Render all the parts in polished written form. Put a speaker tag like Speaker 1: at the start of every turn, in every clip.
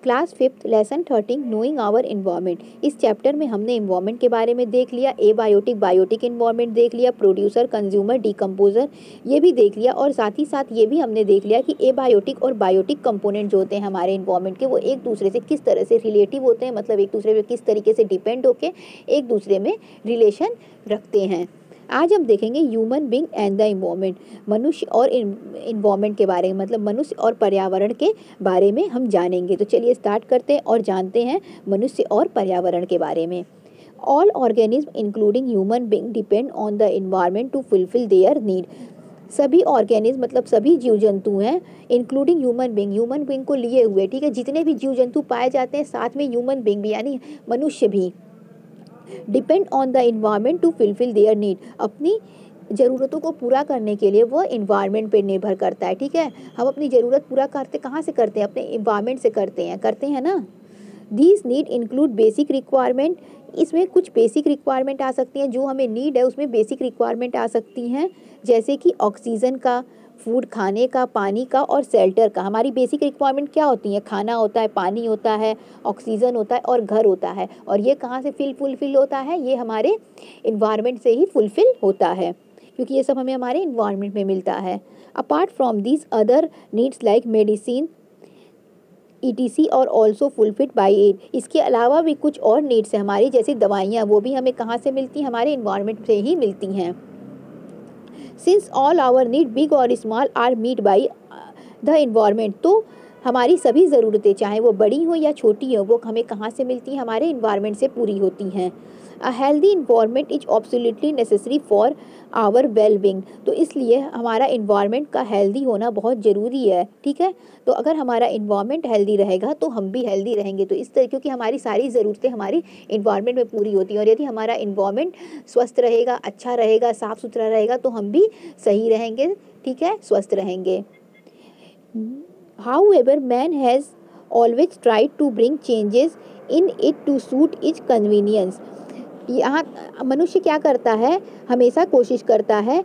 Speaker 1: Class 5 lesson 13 knowing our environment. इस chapter में हमने इन्वायरमेंट के बारे में देख लिया, एबायोटिक बायोटिक इन्वायरमेंट देख लिया, प्रोड्यूसर कंज्यूमर डिकम्पोजर ये भी देख लिया, और साथ ही साथ ये भी हमने देख लिया कि एबायोटिक और बायोटिक कंपोनेंट जो होते हैं हमारे इन्वायरमेंट के वो एक दूसरे से किस तरह से रिलेटिव होते हैं, मतलब एक दूसरे पर किस तरीके से डिपेंड होके एक दूसरे में रिलेशन रखते हैं। आज हम देखेंगे human being and the environment, मनुष्य और इन्वायरमेंट के बारे में, मतलब मनुष्य और पर्यावरण के बारे में हम जानेंगे। तो चलिए स्टार्ट करते हैं और जानते हैं मनुष्य और पर्यावरण के बारे में। All organism including human being depend on the environment to fulfil their need. सभी ऑर्गेनिज्म मतलब सभी जीव जंतु हैं, इंक्लूडिंग ह्यूमन बीइंग को लिए हुए, ठीक है, जितने भी जीव जंतु पाए जाते हैं साथ में ह्यूमन बीइंग भी यानी मनुष्य भी, depend on the environment to fulfil their need, अपनी ज़रूरतों को पूरा करने के लिए वह इन्वायरमेंट पे निर्भर करता है, ठीक है। हम अपनी ज़रूरत पूरा करते कहाँ से करते हैं, अपने इन्वायरमेंट से करते हैं ना। These need include basic requirement, इसमें कुछ बेसिक रिक्वायरमेंट आ सकती हैं, जो हमें नीड है उसमें बेसिक रिक्वायरमेंट आ सकती हैं, जैसे कि ऑक्सीजन का, फूड खाने का, पानी का और शेल्टर का। हमारी बेसिक रिक्वायरमेंट क्या होती है, खाना होता है, पानी होता है, ऑक्सीजन होता है और घर होता है। और ये कहाँ से फुलफिल होता है, ये हमारे इन्वायरमेंट से ही फुलफिल होता है, क्योंकि ये सब हमें हमारे इन्वायरमेंट में मिलता है। Apart from these other needs like medicine ETC और ऑल्सो फुलफिल्ड बाई इट, इसके अलावा भी कुछ और नीड्स हैं हमारी, जैसे दवाइयाँ, वो भी हमें कहाँ से मिलती हैं, हमारे इन्वायरमेंट से ही मिलती हैं। Since all our need big और small are met by the environment, तो हमारी सभी ज़रूरतें चाहे वो बड़ी हो या छोटी हो वो हमें कहाँ से मिलती हैं, हमारे इन्वायरमेंट से पूरी होती हैं। A healthy environment is absolutely necessary for our well being, तो इसलिए हमारा इन्वायरमेंट का हेल्दी होना बहुत ज़रूरी है, ठीक है। तो अगर हमारा इन्वायरमेंट हेल्दी रहेगा तो हम भी हेल्दी रहेंगे, तो इस तरह क्योंकि हमारी सारी ज़रूरतें हमारी इन्वायरमेंट में पूरी होती हैं, और यदि हमारा इन्वायरमेंट स्वस्थ रहेगा, अच्छा रहेगा, साफ़ सुथरा रहेगा तो हम भी सही रहेंगे, ठीक है, स्वस्थ रहेंगे। However, man has always tried to bring changes in it to suit its convenience. यहाँ मनुष्य क्या करता है, हमेशा कोशिश करता है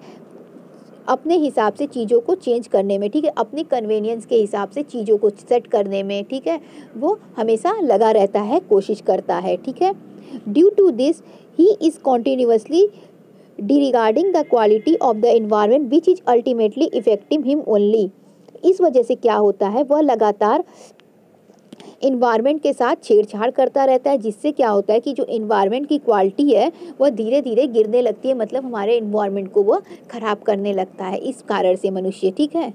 Speaker 1: अपने हिसाब से चीज़ों को चेंज करने में, ठीक है, अपने कन्वीनियंस के हिसाब से चीज़ों को सेट करने में, ठीक है, वो हमेशा लगा रहता है, कोशिश करता है, ठीक है। Due to this he is continuously disregarding the quality of the environment which is ultimately effective him only. इस वजह से क्या होता है, वह लगातार इन्वायरमेंट के साथ छेड़छाड़ करता रहता है, जिससे क्या होता है कि जो इन्वायरमेंट की क्वालिटी है वह धीरे धीरे गिरने लगती है, मतलब हमारे इन्वायरमेंट को वह खराब करने लगता है, इस कारण से मनुष्य, ठीक है।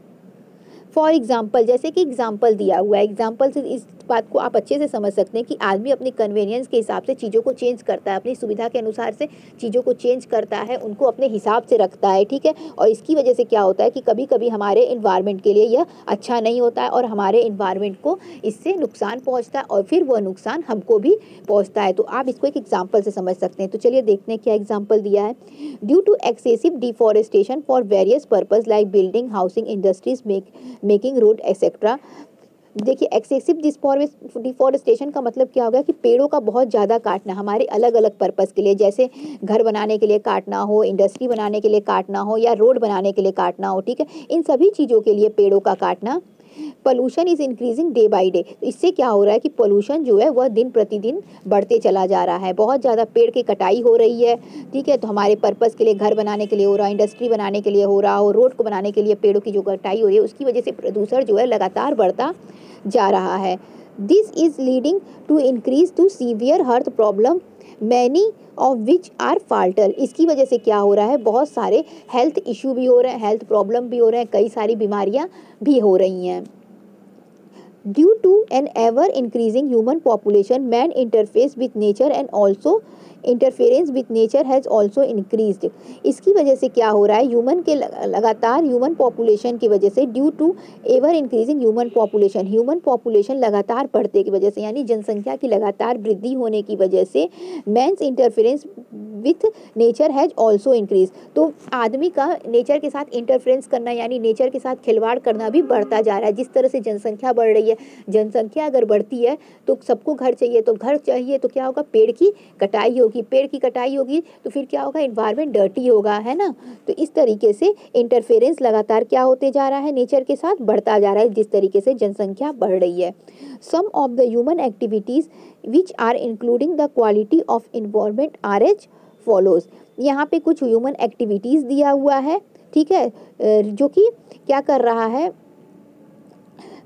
Speaker 1: फॉर एग्जाम्पल, जैसे कि एग्जाम्पल दिया हुआ है, एग्जाम्पल से इस बात को आप अच्छे से समझ सकते हैं कि आदमी अपनी कन्वीनियंस के हिसाब से चीज़ों को चेंज करता है, अपनी सुविधा के अनुसार से चीज़ों को चेंज करता है, उनको अपने हिसाब से रखता है, ठीक है। और इसकी वजह से क्या होता है कि कभी कभी हमारे इन्वायरमेंट के लिए यह अच्छा नहीं होता है और हमारे इन्वायरमेंट को इससे नुकसान पहुँचता है और फिर वह नुकसान हमको भी पहुँचता है। तो आप इसको एक एग्जाम्पल से समझ सकते हैं। तो चलिए देखते हैं क्या एग्जाम्पल दिया है। Due to excessive deforestation for various purpose like building, housing, industries, making road et cetera. देखिए, एक्सेसिव डिफॉरेस्टेशन का मतलब क्या हो गया कि पेड़ों का बहुत ज़्यादा काटना हमारे अलग अलग पर्पस के लिए, जैसे घर बनाने के लिए काटना हो, इंडस्ट्री बनाने के लिए काटना हो या रोड बनाने के लिए काटना हो, ठीक है, इन सभी चीज़ों के लिए पेड़ों का काटना। Pollution is increasing day by day, इससे क्या हो रहा है कि पोल्यूशन जो है वह दिन प्रतिदिन बढ़ते चला जा रहा है, बहुत ज़्यादा पेड़ की कटाई हो रही है, ठीक है। तो हमारे पर्पस के लिए, घर बनाने के लिए हो रहा है, इंडस्ट्री बनाने के लिए हो रहा हो, रोड को बनाने के लिए पेड़ों की जो कटाई हो रही है उसकी वजह से प्रदूषण जो है लगातार बढ़ता जा रहा है। This is leading to increase to severe health problem many of which are fatal. इसकी वजह से क्या हो रहा है, बहुत सारे हेल्थ इशू भी हो रहे हैं, हेल्थ प्रॉब्लम भी हो रहे हैं, कई सारी बीमारियां भी हो रही हैं। Due to an ever increasing human population, man interface with nature and also interference with nature has also increased. इसकी वजह से क्या हो रहा है, लगातार ह्यूमन पॉपुलेशन की वजह से, due to ever increasing human population लगातार बढ़ने की वजह से, यानी जनसंख्या की लगातार वृद्धि होने की वजह से, man's interference with nature has also increase. तो आदमी का नेचर के साथ इंटरफेरेंस करना यानी नेचर के साथ खिलवाड़ करना भी बढ़ता जा रहा है। जिस तरह से जनसंख्या बढ़ रही है। जनसंख्या अगर बढ़ती है तो सबको घर चाहिए, तो घर चाहिए तो क्या होगा, पेड़ की कटाई होगी, पेड़ की कटाई होगी तो फिर क्या होगा, इन्वायरमेंट डर्टी होगा, है ना। तो इस तरीके से इंटरफेरेंस लगातार क्या होते जा रहा है, नेचर के साथ बढ़ता जा रहा है, जिस तरीके से जनसंख्या बढ़ रही है। Some of the human activities which are including the quality of environment are as follows. यहाँ पे कुछ ह्यूमन एक्टिविटीज़ दिया हुआ है, ठीक है, जो कि क्या कर रहा है,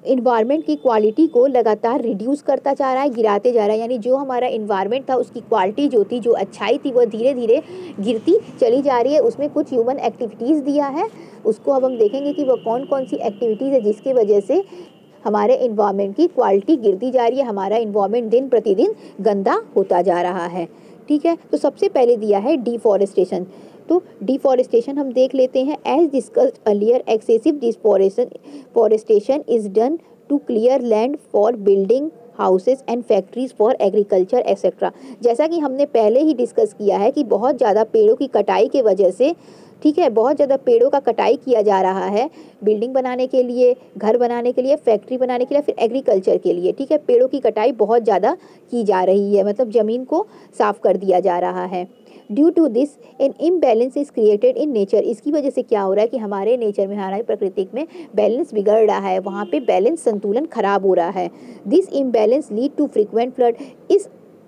Speaker 1: इन्वायरमेंट की क्वालिटी को लगातार रिड्यूस करता जा रहा है, गिराते जा रहा है। यानी जो हमारा इन्वायरमेंट था उसकी क्वालिटी जो थी, जो अच्छाई थी, वो धीरे धीरे गिरती चली जा रही है। उसमें कुछ ह्यूमन एक्टिविटीज़ दिया है, उसको अब हम देखेंगे कि वो कौन कौन सी एक्टिविटीज़ है जिसकी वजह से हमारे इन्वायरमेंट की क्वालिटी गिरती जा रही है, हमारा इन्वायरमेंट दिन प्रतिदिन गंदा होता जा रहा है, ठीक है। तो सबसे पहले दिया है डिफॉरेस्टेशन। तो डिफॉरेस्टेशन हम देख लेते हैं। As discussed earlier, excessive deforestation is done to clear land for building houses and factories for agriculture et cetera. जैसा कि हमने पहले ही डिस्कस किया है कि बहुत ज़्यादा पेड़ों की कटाई के वजह से, ठीक है, बहुत ज़्यादा पेड़ों का कटाई किया जा रहा है बिल्डिंग बनाने के लिए, घर बनाने के लिए, फैक्ट्री बनाने के लिए, फिर एग्रीकल्चर के लिए, ठीक है। पेड़ों की कटाई बहुत ज़्यादा की जा रही है, मतलब ज़मीन को साफ कर दिया जा रहा है। Due to this an imbalance is created in nature. इसकी वजह से क्या हो रहा है कि हमारे नेचर में, हमारे प्रकृति में बैलेंस बिगड़ रहा है, वहाँ पे बैलेंस संतुलन खराब हो रहा है। This imbalance lead to frequent flood.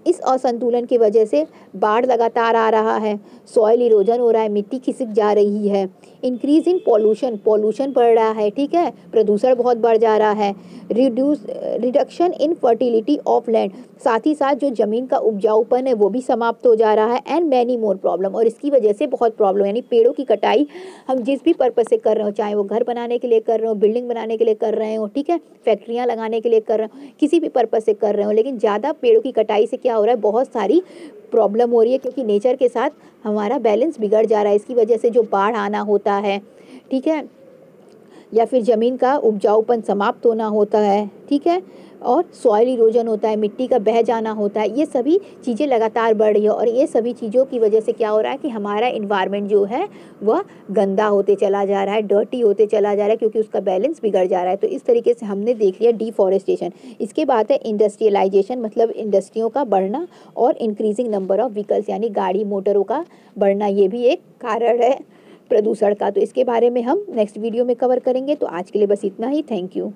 Speaker 1: इस असंतुलन की वजह से बाढ़ लगातार आ रहा है, सॉइल इरोजन हो रहा है, मिट्टी खिसक जा रही है। इंक्रीज इन पॉल्यूशन बढ़ रहा है, ठीक है, प्रदूषण बहुत बढ़ जा रहा है। Reduction in fertility of land, साथ ही साथ जो ज़मीन का उपजाऊपन है वो भी समाप्त हो जा रहा है। एंड मैनी मोर प्रॉब्लम, और इसकी वजह से बहुत प्रॉब्लम, यानी पेड़ों की कटाई हम जिस भी पर्पज़ से कर रहे हो, चाहे वो घर बनाने के लिए कर रहे हो, बिल्डिंग बनाने के लिए कर रहे हो, ठीक है, फैक्ट्रियाँ लगाने के लिए कर रहे हो, किसी भी पर्पज़ से कर रहे हो, लेकिन ज़्यादा पेड़ों की कटाई से क्या हो रहा है, बहुत सारी प्रॉब्लम हो रही है, क्योंकि नेचर के साथ हमारा बैलेंस बिगड़ जा रहा है। इसकी वजह से जो बाढ़ आना होता है, ठीक है, या फिर ज़मीन का उपजाऊपन समाप्त होना होता है, ठीक है, और सॉइल इरोजन होता है, मिट्टी का बह जाना होता है, ये सभी चीज़ें लगातार बढ़ रही है। और ये सभी चीज़ों की वजह से क्या हो रहा है कि हमारा इन्वायरमेंट जो है वह गंदा होते चला जा रहा है, डर्टी होते चला जा रहा है, क्योंकि उसका बैलेंस बिगड़ जा रहा है। तो इस तरीके से हमने देख लिया डिफॉरेस्टेशन। इसके बाद है इंडस्ट्रियलाइजेशन, मतलब इंडस्ट्रियों का बढ़ना और इंक्रीजिंग नंबर ऑफ व्हीकल्स, यानी गाड़ी मोटरों का बढ़ना, ये भी एक कारण है प्रदूषण का। तो इसके बारे में हम नेक्स्ट वीडियो में कवर करेंगे। तो आज के लिए बस इतना ही। Thank you.